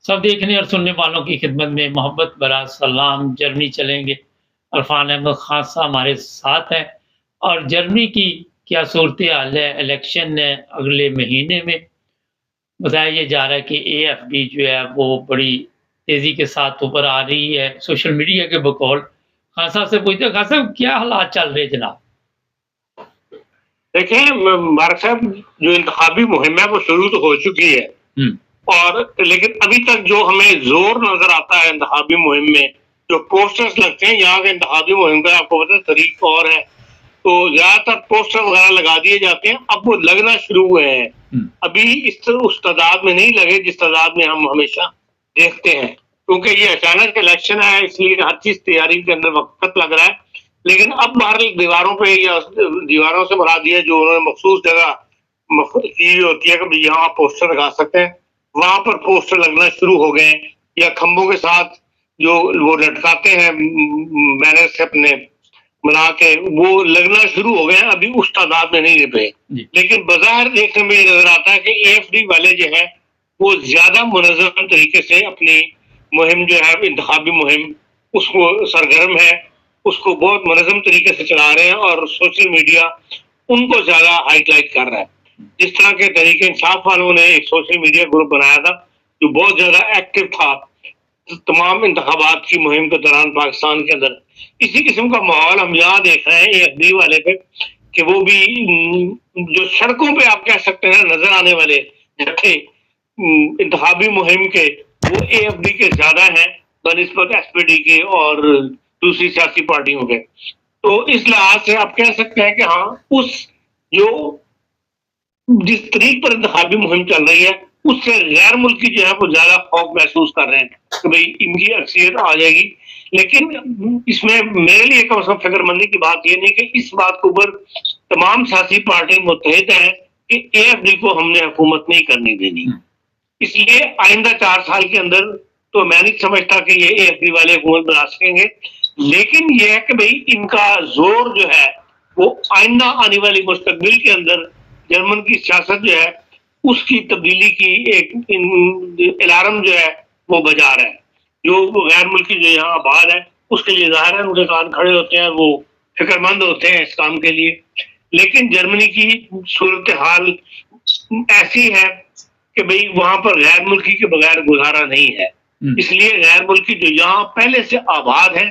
सब देखने और सुनने वालों की खिदमत में मोहब्बत भरा सलाम। जर्मनी चलेंगे। इरफान अहमद खान साहब हमारे साथ हैं और जर्मनी की क्या सूरत-ए-हाल है, इलेक्शन है अगले महीने में। बताया ये जा रहा है कि एएफडी जो है वो बड़ी तेज़ी के साथ ऊपर आ रही है, सोशल मीडिया के बकौल। खान साहब से पूछते हैं, खान साहब क्या हालात चल रहे हैं जनाब? देखिए मुबारक साहब, जो इंतखाबी मुहिम है वो शुरू तो हो चुकी है और लेकिन अभी तक जो हमें जोर नजर आता है इंतखाबी मुहिम में, जो पोस्टर्स लगते हैं यहाँ के इंतखाबी मुहिम का, आपको पता है तरीक और है, तो ज्यादातर पोस्टर वगैरह लगा दिए जाते हैं। अब वो लगना शुरू हुए हैं। अभी उस तादाद में नहीं लगे जिस तादाद में हम हमेशा देखते हैं, क्योंकि ये अचानक इलेक्शन है, इसलिए हर चीज तैयारी के अंदर वक्त लग रहा है। लेकिन अब बाहर दीवारों पे या दीवारों से बना दिया जो उन्होंने मखसूस जगह की होती है कि यहाँ पोस्टर लगा सकते हैं, वहां पर पोस्टर लगना शुरू हो गए, या खंभों के साथ जो वो लटकाते हैं बैनर से अपने बना के, वो लगना शुरू हो गए। अभी उस तादाद में नहीं रुके, लेकिन बाजार देखने में नजर आता है कि एएफडी वाले जो है वो ज्यादा मुनज़्ज़म तरीके से अपनी मुहिम जो है, इंतखाबी मुहिम, उसको सरगर्म है, उसको बहुत मुनज़्ज़म तरीके से चला रहे हैं और सोशल मीडिया उनको ज्यादा हाईलाइट कर रहा है। जिस तरह के तरीके इंसाफ वालों ने एक सोशल मीडिया ग्रुप बनाया था जो बहुत ज्यादा एक्टिव था तमाम इंतखाबात की मुहिम के दौरान पाकिस्तान के अंदर, इसी किस्म का माहौल हम यहाँ देख रहे हैं एएफडी वाले पे, कि वो भी जो सड़कों पे आप कह सकते हैं नजर आने वाले जत्थे इंतखाबी मुहिम के, वो एएफडी के ज्यादा हैं बनिस्बत एसपीडी के और दूसरी सियासी पार्टियों के। तो इस लिहाज से आप कह सकते हैं कि हाँ, उस जो जिस तरीक पर इंतखाबी मुहिम चल रही है उससे गैर मुल्की जो है वो ज्यादा खौफ महसूस कर रहे हैं कि भाई इनकी अक्सरियत आ जाएगी। लेकिन इसमें मेरे लिए कम से कम फिक्रमंदी की बात यह नहीं कि इस बात के ऊपर तमाम सियासी पार्टी मुत्तहिद है कि एएफडी को हमने हुकूमत नहीं करनी देनी। इसलिए आइंदा 4 साल के अंदर तो मैं नहीं समझता कि ये एएफडी वाले हुकूमत बना सकेंगे, लेकिन यह है कि भाई इनका जोर जो है वो आइंदा आने वाली मुस्तकबिल के अंदर जर्मन की सियासत जो है उसकी तब्दीली की एक अलार्म जो है वो बजा रहा है। जो गैर मुल्की जो यहाँ आबाद है उसके लिए ज़ाहिर है उनके कान खड़े होते हैं, वो फिक्रमंद होते हैं इस काम के लिए। लेकिन जर्मनी की सूरत हाल ऐसी है कि भाई वहां पर गैर मुल्की के बगैर गुजारा नहीं है, इसलिए गैर मुल्की जो यहाँ पहले से आबाद है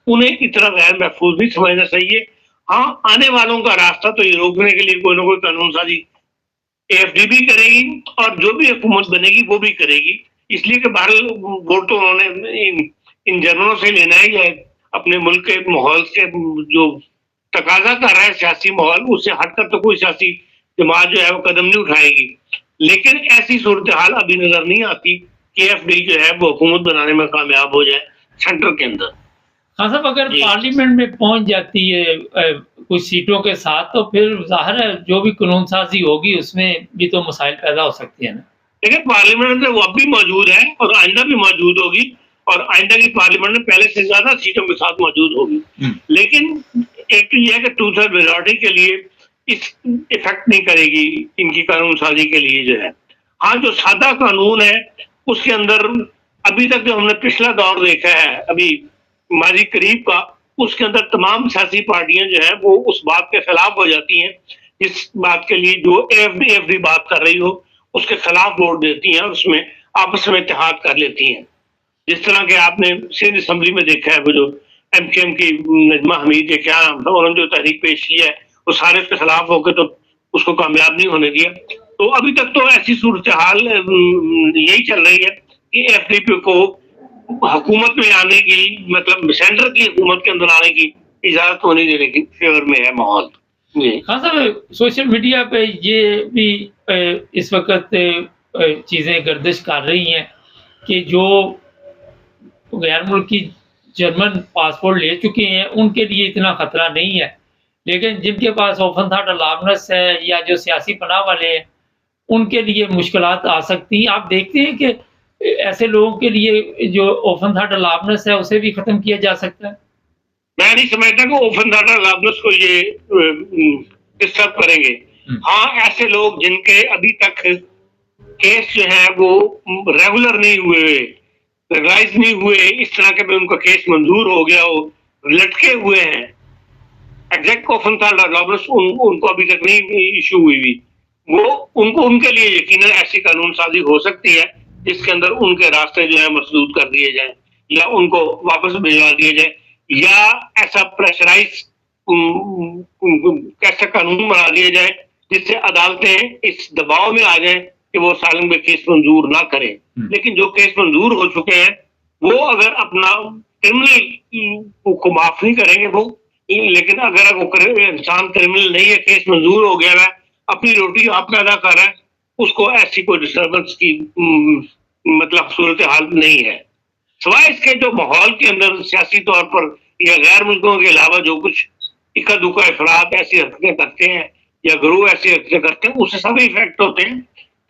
उन्हें इतना गैर महफूज नहीं समझना चाहिए। हाँ, आने वालों का रास्ता तो ये रोकने के लिए कोई ना कोई कानून साजी एएफडी भी करेगी और जो भी हुकूमत बनेगी वो भी करेगी, इसलिए कि बहरहाल वोट तो उन्होंने इन जर्मनों से लेना है, या अपने मुल्क के माहौल से जो तकाजा कर रहा है सियासी माहौल, उससे हटकर तो कोई सियासी जमात जो है वो कदम नहीं उठाएगी। लेकिन ऐसी सूरत हाल अभी नजर नहीं आती कि एएफडी जो है वो हुकूमत बनाने में कामयाब हो जाए सेंटर के अंदर। हाँ साहब, अगर पार्लियामेंट में पहुंच जाती है कुछ सीटों के साथ, तो फिर जाहिर है जो भी कानून साजी होगी उसमें भी तो मसाइल पैदा हो सकती है ना। लेकिन पार्लियामेंट में वो अब भी मौजूद है और आइंदा भी मौजूद होगी, और आइंदा की पार्लियामेंट में पहले से ज्यादा सीटों के साथ मौजूद होगी। लेकिन एक तो यह है कि 2/3 मेजॉरिटी के लिए इस इफेक्ट नहीं करेगी इनकी कानून साजी के लिए जो है। हाँ, जो सादा कानून है उसके अंदर अभी तक जो हमने पिछला दौर देखा है अभी माजी करीब का, उसके अंदर तमाम सियासी पार्टियां जो है वो उस बात के खिलाफ हो जाती हैं जिस बात के लिए जो एएफडी बात कर रही हो उसके खिलाफ वोट देती हैं और उसमें आपस में इत्तेहाद कर लेती हैं। जिस तरह के आपने सिंध असेंबली में देखा है, वो जो एमकेएम की नजमा हमीद या क्या नाम था, उन्होंने जो तहरीक पेश की है वो सारे उसके खिलाफ होकर तो उसको कामयाब नहीं होने दिया। तो अभी तक तो ऐसी सूरत हाल यही चल रही है कि एएफडी को हुकूमत में आने की, मतलब सेंटर की हुकूमत के अंदर आने की इजाजत होनी देने की फेवर में है माहौल। हाँ साहब, सोशल मीडिया पे ये भी इस वक्त चीज़ें गर्दिश कर रही हैं कि जो गैर मुल्की जर्मन पासपोर्ट ले चुके हैं उनके लिए इतना खतरा नहीं है, लेकिन जिनके पास ओपन-हार्ट अलाउंस है या जो सियासी पनाह वाले हैं उनके लिए मुश्किलात आ सकती हैं। आप देखते हैं कि ऐसे लोगों के लिए जो ओपन-हार्ट अलाउंस है उसे भी खत्म किया जा सकता है। मैं नहीं समझता कि ओपन-हार्ट अलाउंस को ये डिस्टर्ब करेंगे। हाँ, ऐसे लोग जिनके अभी तक केस जो है वो रेगुलर नहीं हुए, रेगुलाइज नहीं हुए, इस तरह के भी उनका केस मंजूर हो गया हो, लटके हुए हैं। एग्जैक्ट लॉबर्स उनको अभी तक नहीं इशू हुई हुई, वो उनको उनके लिए यकीनन ऐसी कानून साजी हो सकती है जिसके अंदर उनके रास्ते जो है मसदूद कर दिए जाए या उनको वापस भिजवा दिए जाए, या ऐसा प्रेशराइज कैसा कानून बना दिया जाए जिससे अदालतें इस दबाव में आ जाएं कि वो सालन में केस मंजूर ना करें। लेकिन जो केस मंजूर हो चुके हैं वो अगर अपना क्रिमिनल को माफ नहीं करेंगे वो, लेकिन अगर वो इंसान क्रिमिनल नहीं है, केस मंजूर हो गया है, अपनी रोटी आप पैदा कर रहा है, उसको ऐसी कोई डिस्टर्बेंस की मतलब सूरत हाल नहीं है। सिवाय इसके जो माहौल के अंदर सियासी तौर पर या गैर मुल्कों के अलावा जो कुछ इक्का दुक्का अफराद ऐसी हरकतें करते हैं या ग्रुप ऐसी हरकतें करते हैं, उससे सभी इफेक्ट होते हैं,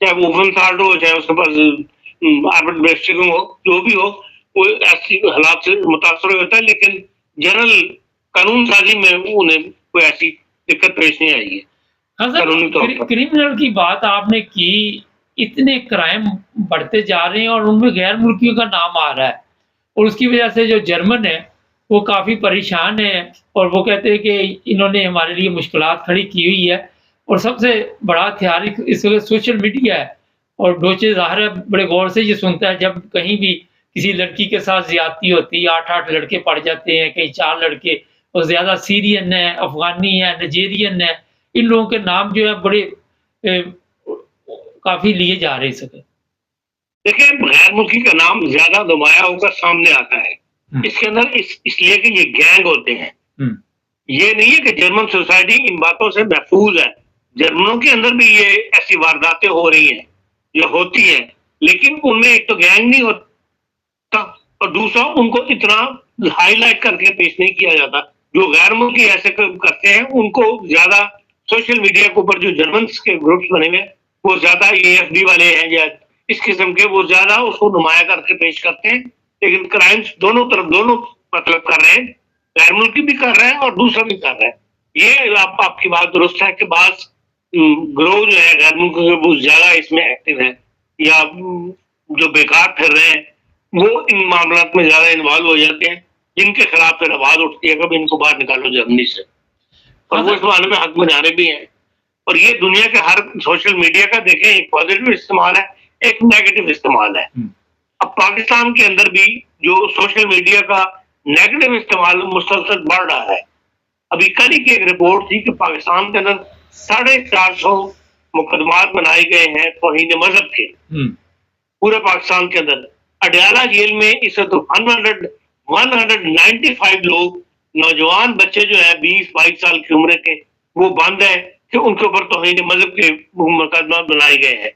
चाहे वो ओपन साल्ट हो, चाहे उसके पास आर्बिट ब्रेस्टिंग हो, जो भी हो, वो ऐसी हालात से मुतासर होता है। लेकिन जनरल कानून साजी में उन्हें कोई ऐसी दिक्कत पेश नहीं आई है। कानूनी तौर पर क्रिमिनल की बात आपने की, इतने क्राइम बढ़ते जा रहे हैं और उनमें गैर मुल्कियों का नाम आ रहा है, और उसकी वजह से जो जर्मन है वो काफ़ी परेशान है और वो कहते हैं कि इन्होंने हमारे लिए मुश्किलात खड़ी की हुई है। और सबसे बड़ा हथियार इस वक्त सोशल मीडिया है। और डोचे ज़ाहिर है बड़े गौर से ये सुनता है जब कहीं भी किसी लड़की के साथ ज़्यादती होती है, 8-8 लड़के पड़ जाते हैं, कहीं 4 लड़के, और ज़्यादा सीरियन है, अफ़गानी है, नाइजेरियन है, इन लोगों के नाम जो है बड़े काफ़ी लिए जा रहे हैं। देखिए, गैर मुल्की का नाम ज्यादा नुमाया होकर सामने आता है इसके अंदर इसलिए कि ये गैंग होते हैं। ये नहीं है कि जर्मन सोसाइटी इन बातों से महफूज है, जर्मनों के अंदर भी ये ऐसी वारदातें हो रही हैं या होती हैं, लेकिन उनमें एक तो गैंग नहीं होता और दूसरा उनको इतना हाईलाइट करके पेश नहीं किया जाता। जो गैर मुल्की ऐसे करते हैं उनको ज्यादा सोशल मीडिया के ऊपर जो जर्मन के ग्रुप्स बने हुए वो ज्यादा AFD वाले हैं या इस किस्म के, वो ज्यादा उसको नुमाया करके पेश करते हैं। लेकिन क्राइम्स दोनों तरफ दोनों मतलब कर रहे हैं, गैर मुल्की भी कर रहे हैं और दूसरा भी कर रहे हैं। ये आपकी बात दुरुस्त है कि बात ग्रोह जो है गैर मुल्की के वो ज्यादा इसमें एक्टिव है या जो बेकार फिर रहे हैं वो इन मामलों में ज्यादा इन्वॉल्व हो जाते हैं, जिनके खिलाफ फिर आवाज उठती है कभी इनको बाहर निकालो जर्मनी से, और वो इस मामले में हक बजाने भी हैं। और ये दुनिया के हर सोशल मीडिया का देखें, एक पॉजिटिव इस्तेमाल है, एक नेगेटिव इस्तेमाल है। अब पाकिस्तान के अंदर भी जो सोशल मीडिया का नेगेटिव इस्तेमाल मुसलसल बढ़ रहा है। अभी कल ही की एक रिपोर्ट थी कि पाकिस्तान के अंदर 450 मुकदमात बनाए गए हैं तौहीन मजहब के पूरे पाकिस्तान के अंदर। अडयाला जेल में इस वक्त 195 लोग, नौजवान बच्चे जो है 20-22 साल की उम्र के, वो बंद है कि उनके ऊपर तौहीन मजहब के मुकदमा बनाए गए हैं।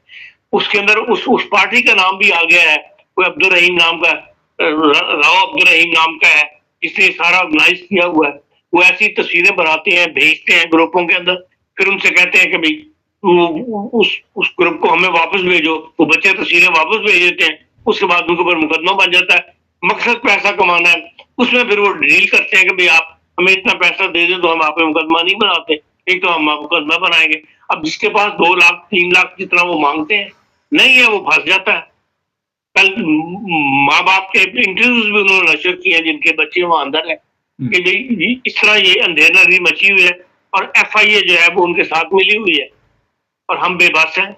उसके अंदर उस पार्टी का नाम भी आ गया है, कोई अब्दुल रहीम नाम का, राव अब्दुल रहीम नाम का है, जिसने सारा ऑर्गेनाइज किया हुआ है। वो ऐसी तस्वीरें बनाते हैं, भेजते हैं ग्रुपों के अंदर, फिर उनसे कहते हैं कि भाई उस ग्रुप को हमें वापस भेजो, वो बच्चे तस्वीरें वापस भेज देते हैं, उसके बाद उनके ऊपर मुकदमा बन जाता है। मकसद पैसा कमाना है, उसमें फिर वो डील करते हैं कि भाई आप हमें इतना पैसा दे दें तो हम आप पे मुकदमा नहीं बनाते, एक तो हम मुकदमा बनाएंगे। अब जिसके पास 2 लाख 3 लाख जितना वो मांगते हैं नहीं है, वो फंस जाता है। कल माँ बाप के इंटरव्यूज भी उन्होंने नशर किए हैं जिनके बच्चे वहां अंदर है कि भाई इस तरह ये अंधेरनगरी मची हुई है और FIA जो है वो उनके साथ मिली हुई है और हम बेबस हैं।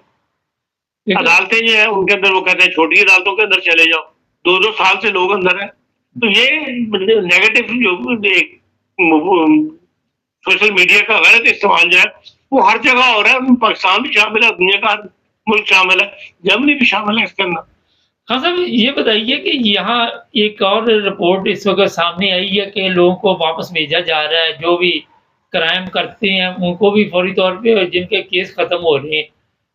अदालतें जो है उनके अंदर वो कहते हैं छोटी अदालतों के अंदर चले जाओ, 2-2 साल से लोग अंदर हैं। तो ये नेगेटिव जो सोशल मीडिया का गलत इस्तेमाल जो है वो हर जगह हो रहा है। पाकिस्तान भी शामिल है, दुनिया का हर मुल्क शामिल है, जर्मनी भी शामिल है इसके अंदर। हाँ साहब, ये बताइए कि यहाँ एक और रिपोर्ट इस वक्त सामने आई है कि लोगों को वापस भेजा जा रहा है, जो भी क्राइम करते हैं उनको भी फौरी तौर पे जिनके केस खत्म हो रहे हैं।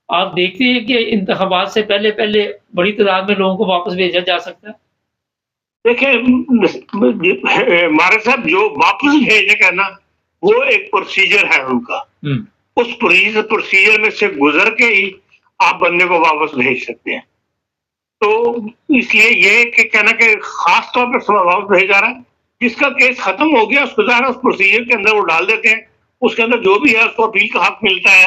आप देखते हैं कि इंतखाबात से पहले पहले बड़ी तादाद में लोगों को वापस भेजा जा सकता है। देखिए मारे साहब, जो वापस भेजने का ना वो एक प्रोसीजर है उनका, उस प्रोसीजर में से गुजर के ही आप बंदे को वापस भेज सकते हैं। तो इसलिए ये कि कहना कि खास तौर पर वापस भेजा जा रहा है, जिसका केस खत्म हो गया उसको ज़ाहिर उस प्रोसीजर के अंदर वो डाल देते हैं, उसके अंदर जो भी है उसको अपील का हक मिलता है,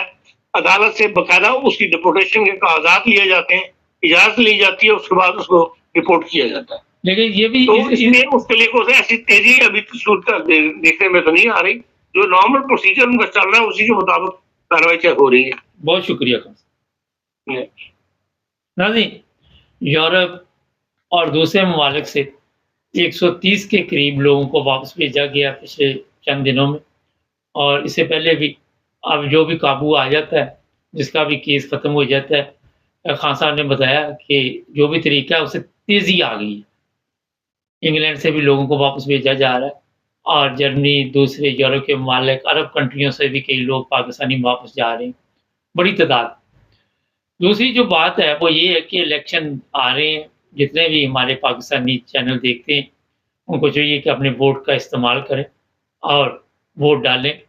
अदालत से बकायदा उसकी डिपोर्टेशन के कागजात लिए जाते हैं, इजाजत ली जाती है, उसके बाद उसको डिपोर्ट किया जाता है। लेकिन ये भी तो इसमें उसके लिए कोई ऐसी तेजी अभी सूरत देखने में तो नहीं आ रही। जो नॉर्मल प्रोसीजर उनका चल रहा है उसी के मुताबिक कार्रवाई हो रही है। बहुत शुक्रिया नाज़रीन, यूरोप और दूसरे ममालिक से 130 के करीब लोगों को वापस भेजा गया पिछले चंद दिनों में, और इससे पहले भी अब जो भी काबू आ जाता है, जिसका भी केस ख़त्म हो जाता है, खान साहब ने बताया कि जो भी तरीका है उससे तेज़ी आ गई है। इंग्लैंड से भी लोगों को वापस भेजा जा रहा है, और जर्मनी, दूसरे यूरोप के ममालिक, अरब कंट्रियों से भी कई लोग पाकिस्तानी वापस जा रहे हैं, बड़ी तादाद। दूसरी जो बात है वो ये है कि इलेक्शन आ रहे हैं, जितने भी हमारे पाकिस्तानी चैनल देखते हैं उनको चाहिए कि अपने वोट का इस्तेमाल करें और वोट डालें,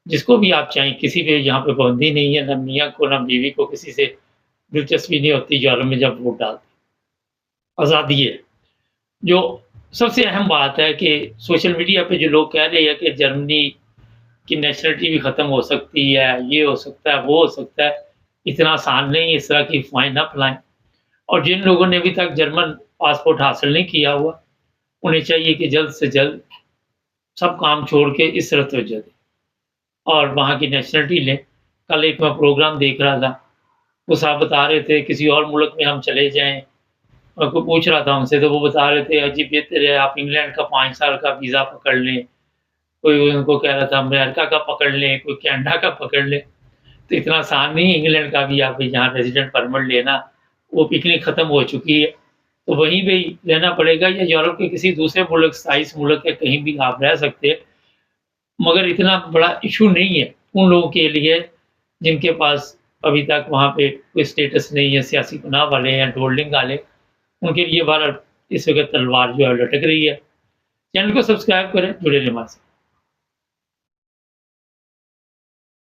जिसको भी आप चाहें। किसी पे यहाँ पे पाबंदी नहीं है, ना मियाँ को ना बीवी को किसी से दिलचस्पी नहीं होती यूरोप में जब वोट डालते, आज़ादी है। जो सबसे अहम बात है कि सोशल मीडिया पे जो लोग कह रहे हैं कि जर्मनी की नेशनलिटी भी ख़त्म हो सकती है, ये हो सकता है, वो हो सकता है, इतना आसान नहीं है, इस तरह की अफवाहें ना फैलाएं। और जिन लोगों ने अभी तक जर्मन पासपोर्ट हासिल नहीं किया हुआ, उन्हें चाहिए कि जल्द से जल्द सब काम छोड़ के इस तरफ तवज्जो दें और वहाँ की नेशनलिटी लें। कल एक मैं प्रोग्राम देख रहा था, वो साहब बता रहे थे किसी और मुल्क में हम चले जाएँ, और कोई पूछ रहा था उनसे तो वो बता रहे थे अजी बेहतर है आप इंग्लैंड का 5 साल का वीज़ा पकड़ लें, कोई उनको कह रहा था अमेरिका का पकड़ लें, कोई कनाडा का पकड़ लें। तो इतना आसान नहीं इंग्लैंड का भी आप यहाँ रेजिडेंट परमिट लेना, वो पिकनिक ख़त्म हो चुकी है, तो वहीं पे ही रहना पड़ेगा, या यूरोप के किसी दूसरे मुल्क, 27 मुल्क या कहीं भी आप रह सकते हैं। मगर इतना बड़ा इशू नहीं है उन लोगों के लिए जिनके पास अभी तक वहाँ पे कोई स्टेटस नहीं है, सियासी पनाह वाले या होल्डिंग वाले, उनके लिए बार इस वक्त तलवार जो है लटक रही है। चैनल को सब्सक्राइब करें, जुड़े रहें हमारे साथ।